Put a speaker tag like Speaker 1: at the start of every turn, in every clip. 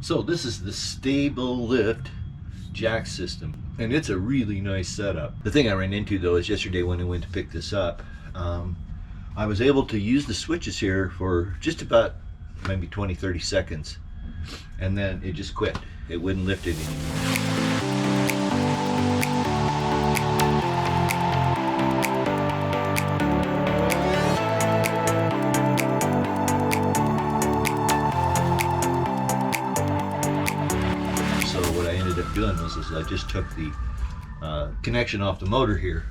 Speaker 1: So this is the Stabil-lift jack system, and it's a really nice setup. The thing I ran into though is yesterday when I went to pick this up, I was able to use the switches here for just about maybe 20-30 seconds, and then it just quit. It wouldn't lift it anymore. So what I ended up doing was I just took the connection off the motor here,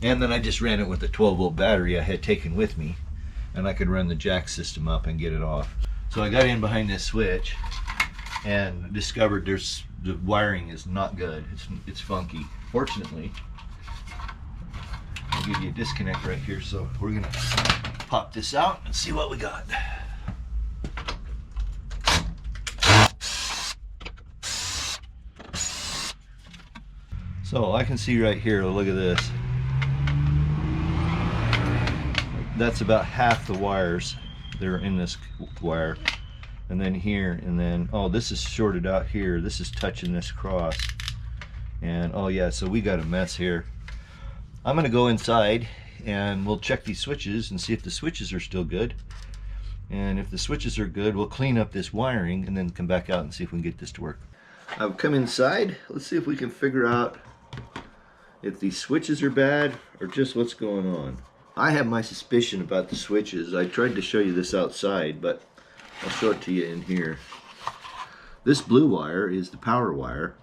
Speaker 1: and then I just ran it with a 12-volt battery I had taken with me, and I could run the jack system up and get it off. So I got in behind this switch and discovered the wiring is not good. It's funky. Fortunately, I'll give you a disconnect right here, so we're gonna pop this out and see what we got. So I can see right here, look at this. That's about half the wires that are in this wire. And then here, and then, oh, this is shorted out here. This is touching this cross. And oh yeah, so we got a mess here. I'm gonna go inside and we'll check these switches and see if the switches are still good. And if the switches are good, we'll clean up this wiring and then come back out and see if we can get this to work. I've come inside. Let's see if we can figure out if these switches are bad or just what's going on. I have my suspicion about the switches. I tried to show you this outside, but I'll show it to you in here. This blue wire is the power wire,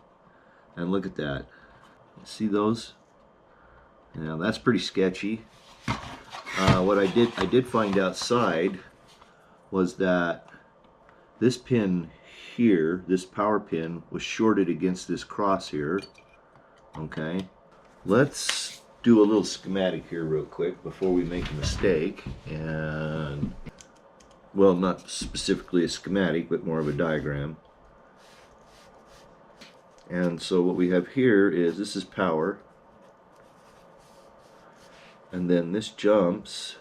Speaker 1: and look at that. See those? Now that's pretty sketchy. What I did find outside was that this pin here, this power pin, was shorted against this cross here. Okay, let's do a little schematic here real quick before we make a mistake. And well, not specifically a schematic, but more of a diagram. And so what we have here is, this is power, and then this jumps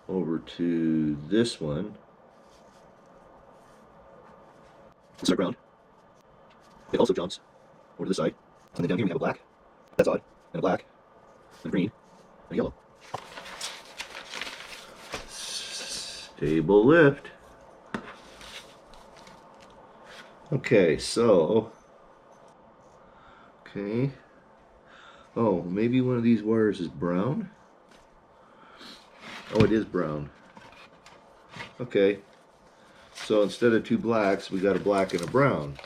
Speaker 1: over to this one. This is our ground. It also jumps over to the side. And then down here we have a black. That's odd. And a black. And a green. And a yellow. Stabil-lift. Okay, so. Okay. Oh, maybe one of these wires is brown. Oh, it is brown. Okay. So instead of two blacks, we got a black and a brown.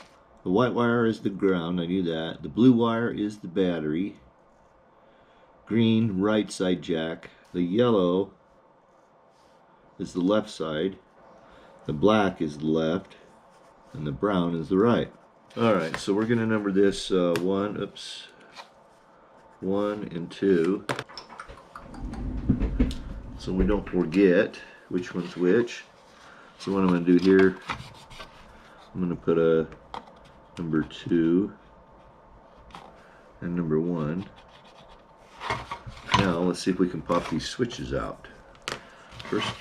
Speaker 1: The white wire is the ground, I knew that. The blue wire is the battery. Green, right side jack. The yellow is the left side. The black is the left. And the brown is the right. Alright, so we're going to number this 1 and 2. So we don't forget which one's which. So what I'm going to do here, I'm going to put a number 2 and number 1. Now let's see if we can pop these switches out.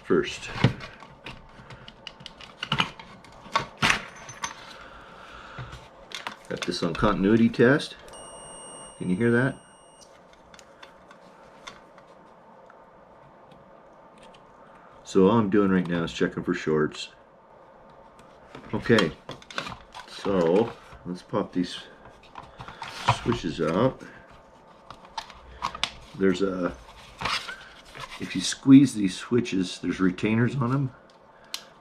Speaker 1: First. Got this on continuity test. Can you hear that? So all I'm doing right now is checking for shorts. Okay, so let's pop these switches out. There's a, if you squeeze these switches, there's retainers on them,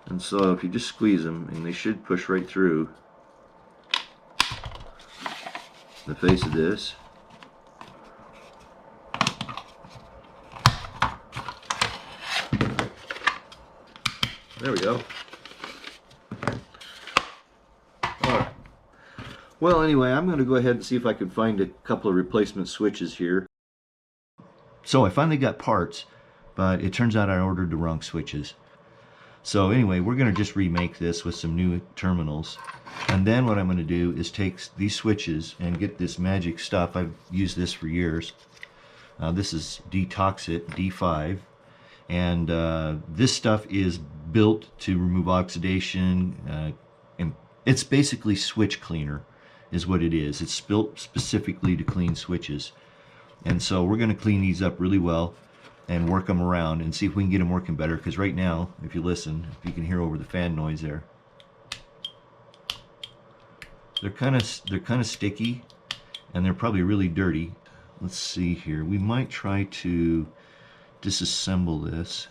Speaker 1: and so if you just squeeze them, and they should push right through the face of this. There we go. Alright. Well, anyway, I'm going to go ahead and see if I can find a couple of replacement switches here. So I finally got parts, but it turns out I ordered the wrong switches. So anyway, we're going to just remake this with some new terminals. And then what I'm going to do is take these switches and get this magic stuff. I've used this for years. This is Detoxit D5. And this stuff is built to remove oxidation, It's basically switch cleaner is what it is. It's built specifically to clean switches. And so we're going to clean these up really well and work them around and see if we can get them working better, because right now, if you listen, if you can hear over the fan noise there, they're kind of sticky and they're probably really dirty. Let's see here. We might try to disassemble this.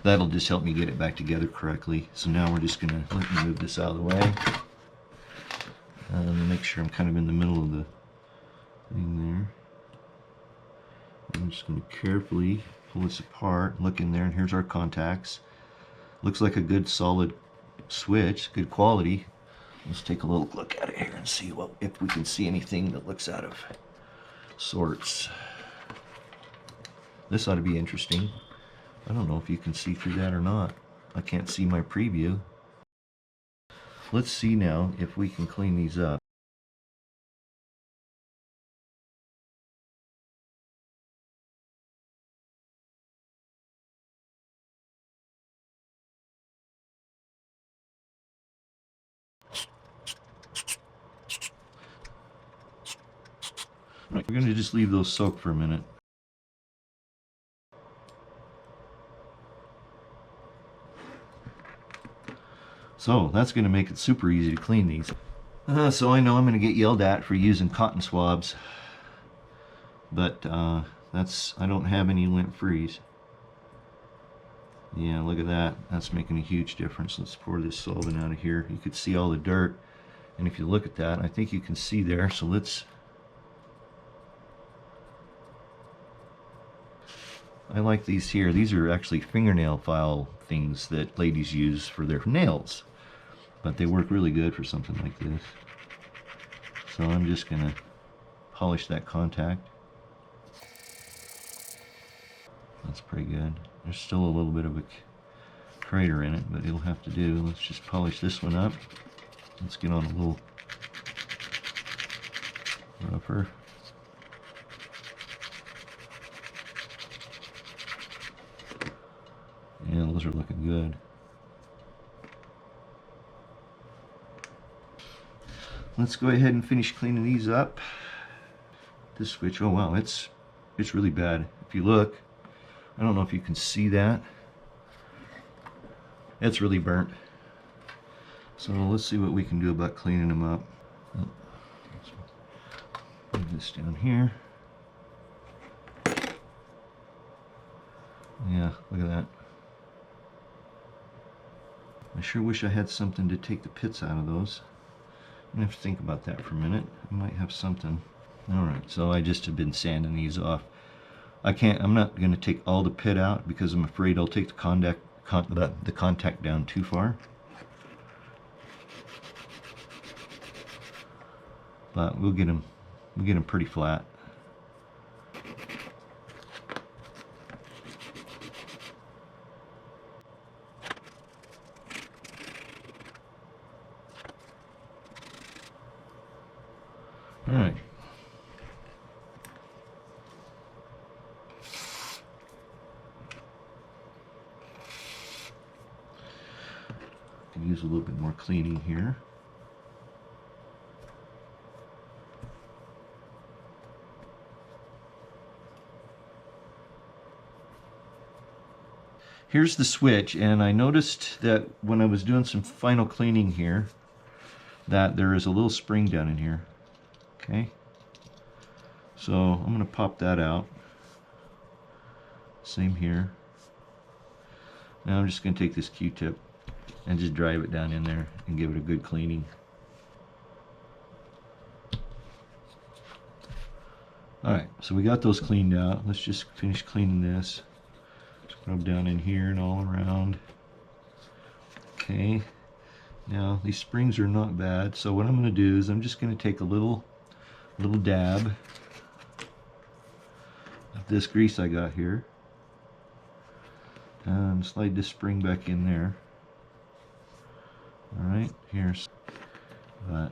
Speaker 1: That'll just help me get it back together correctly. So now we're just going to let me move this out of the way. Make sure I'm kind of in the middle of the thing there. I'm just going to carefully pull this apart, look in there, and here's our contacts. Looks like a good solid switch, good quality. Let's take a little look at it here and see if we can see anything that looks out of sorts. This ought to be interesting. I don't know if you can see through that or not. I can't see my preview. Let's see now if we can clean these up. All right, we're going to just leave those soak for a minute. So that's going to make it super easy to clean these. So I know I'm going to get yelled at for using cotton swabs, but I don't have any lint freeze. Yeah, look at that. That's making a huge difference. Let's pour this solvent out of here. You could see all the dirt, and if you look at that, I think you can see there. So I like these here. These are actually fingernail file things that ladies use for their nails, but they work really good for something like this. So I'm just going to polish that contact. That's pretty good. There's still a little bit of a crater in it, but it'll have to do. Let's just polish this one up. Let's get on a little rougher. Yeah, those are looking good. Let's go ahead and finish cleaning these up. This switch, oh wow, it's really bad. If you look, I don't know if you can see that. It's really burnt. So let's see what we can do about cleaning them up. Move this down here. Yeah, look at that. I sure wish I had something to take the pits out of those. I'm gonna have to think about that for a minute. I might have something. Alright, so I just have been sanding these off. I'm not gonna take all the pit out because I'm afraid I'll take the contact down too far. But we'll get them pretty flat. All right. Can use a little bit more cleaning here. Here's the switch, and I noticed that when I was doing some final cleaning here that there is a little spring down in here. Okay, so I'm going to pop that out. Same here. Now I'm just going to take this Q-tip and just drive it down in there and give it a good cleaning. Alright, so we got those cleaned out. Let's just finish cleaning this. Rub down in here and all around. Okay, now these springs are not bad, so what I'm going to do is I'm just going to take a little dab of this grease I got here, and slide this spring back in there. Alright, here's, but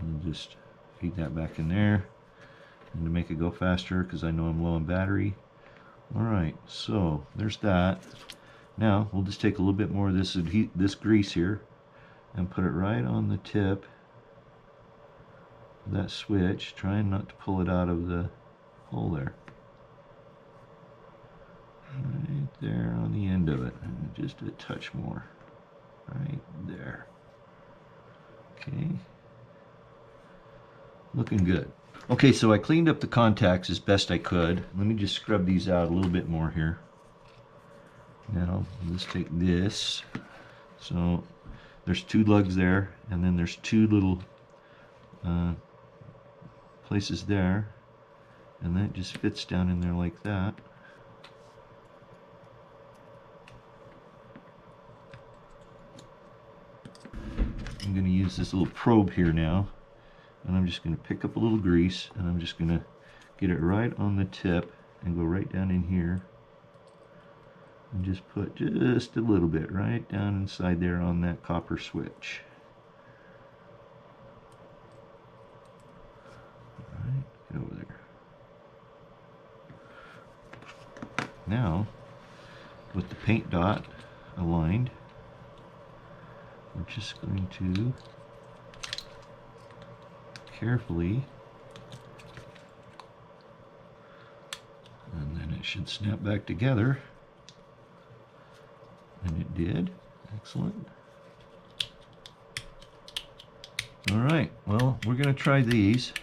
Speaker 1: I'll just feed that back in there, and to make it go faster because I know I'm low on battery. Alright, so there's that. Now we'll just take a little bit more of this grease here and put it right on the tip of that switch, trying not to pull it out of the hole there. Right there on the end of it, and just a touch more. Right there. Okay. Looking good. Okay, so I cleaned up the contacts as best I could. Let me just scrub these out a little bit more here. Now, let's take this. So, there's two lugs there, and then there's two little places there, and that just fits down in there like that. I'm going to use this little probe here now, and I'm just going to pick up a little grease, and I'm just going to get it right on the tip and go right down in here, and just put just a little bit right down inside there on that copper switch. Alright, get over there. Now, with the paint dot aligned, we're just going to carefully, and then it should snap back together, and it did. Excellent. Alright, well, we're going to try these.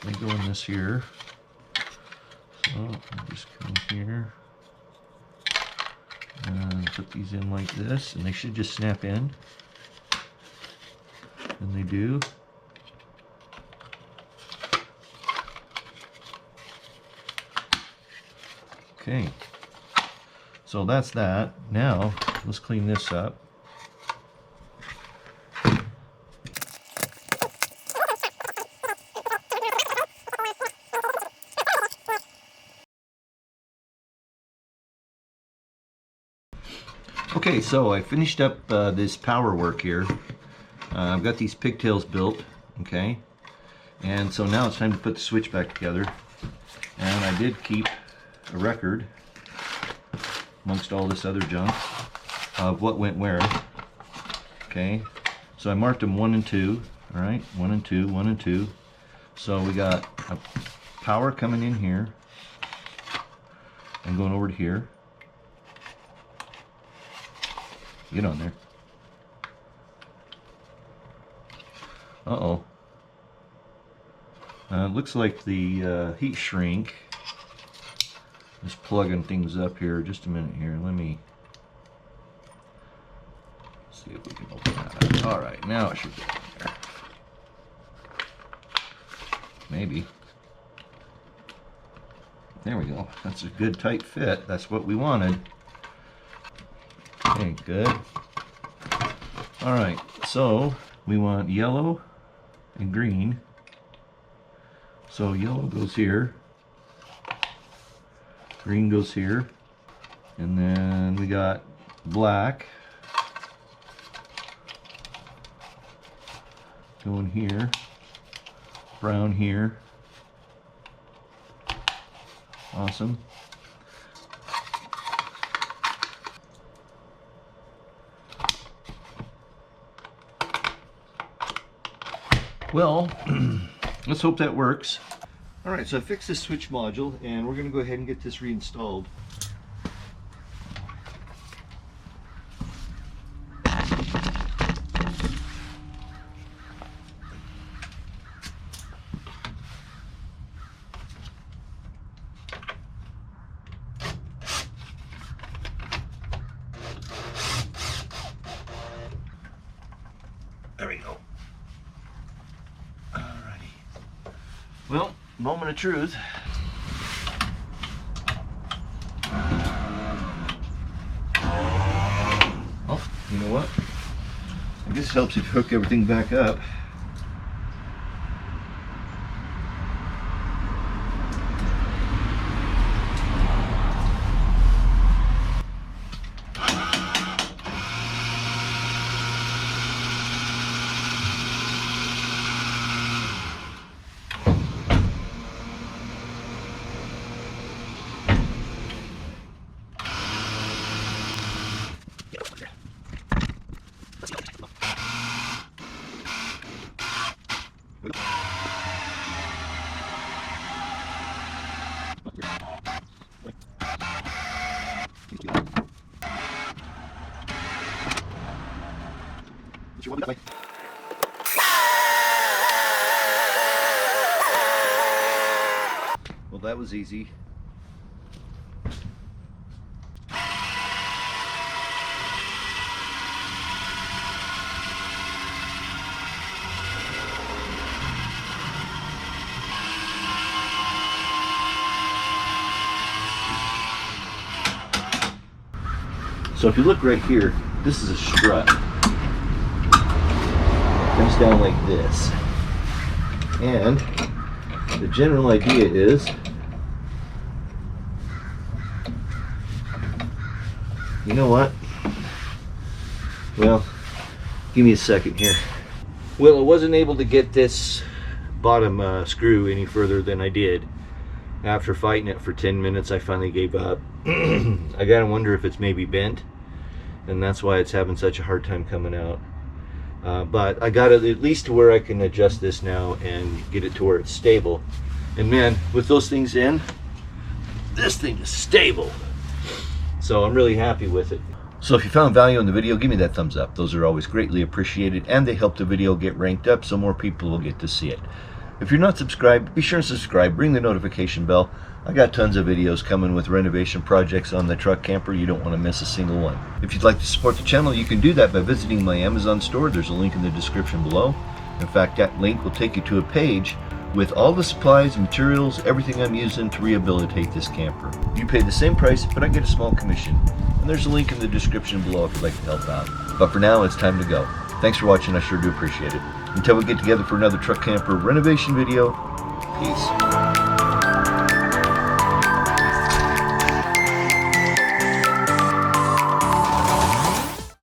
Speaker 1: They go in this here, so I'll just come here and put these in like this, and they should just snap in, and they do. Okay, so that's that. Now let's clean this up. Okay, so I finished up this power work here. I've got these pigtails built, okay, and so now it's time to put the switch back together. And I did keep a record amongst all this other junk of what went where. Okay, so I marked them 1 and 2. All right, 1 and 2, 1 and 2. So we got a power coming in here and going over to here. Get on there. Uh-oh. It looks like the heat shrink is plugging things up here. Just a minute here. Let me see if we can open that up. Alright, now it should get in there. Maybe. There we go. That's a good tight fit. That's what we wanted. Okay, good. Alright, so we want yellow and green. So yellow goes here, green goes here, and then we got black going here, brown here. Awesome. Well, let's hope that works. Alright, so I fixed this switch module, and we're going to go ahead and get this reinstalled. There we go. Well, moment of truth. Oh, you know what? I guess it helps if you hook everything back up. Well, that was easy. So if you look right here, this is a strut. It comes down like this. And the general idea is, you know what? Well, give me a second here. Well, I wasn't able to get this bottom screw any further than I did. After fighting it for 10 minutes, I finally gave up. I gotta wonder if it's maybe bent, and that's why it's having such a hard time coming out. But I got it at least to where I can adjust this now and get it to where it's stable. And man, with those things in, this thing is stable. So I'm really happy with it. So if you found value in the video, give me that thumbs up. Those are always greatly appreciated, and they help the video get ranked up so more people will get to see it. If you're not subscribed, be sure and subscribe, ring the notification bell. I got tons of videos coming with renovation projects on the truck camper. You don't want to miss a single one. If you'd like to support the channel, you can do that by visiting my Amazon store. There's a link in the description below. In fact, that link will take you to a page with all the supplies, materials, everything I'm using to rehabilitate this camper. You pay the same price, but I get a small commission. And there's a link in the description below if you'd like to help out. But for now, it's time to go. Thanks for watching, I sure do appreciate it. Until we get together for another truck camper renovation video, peace.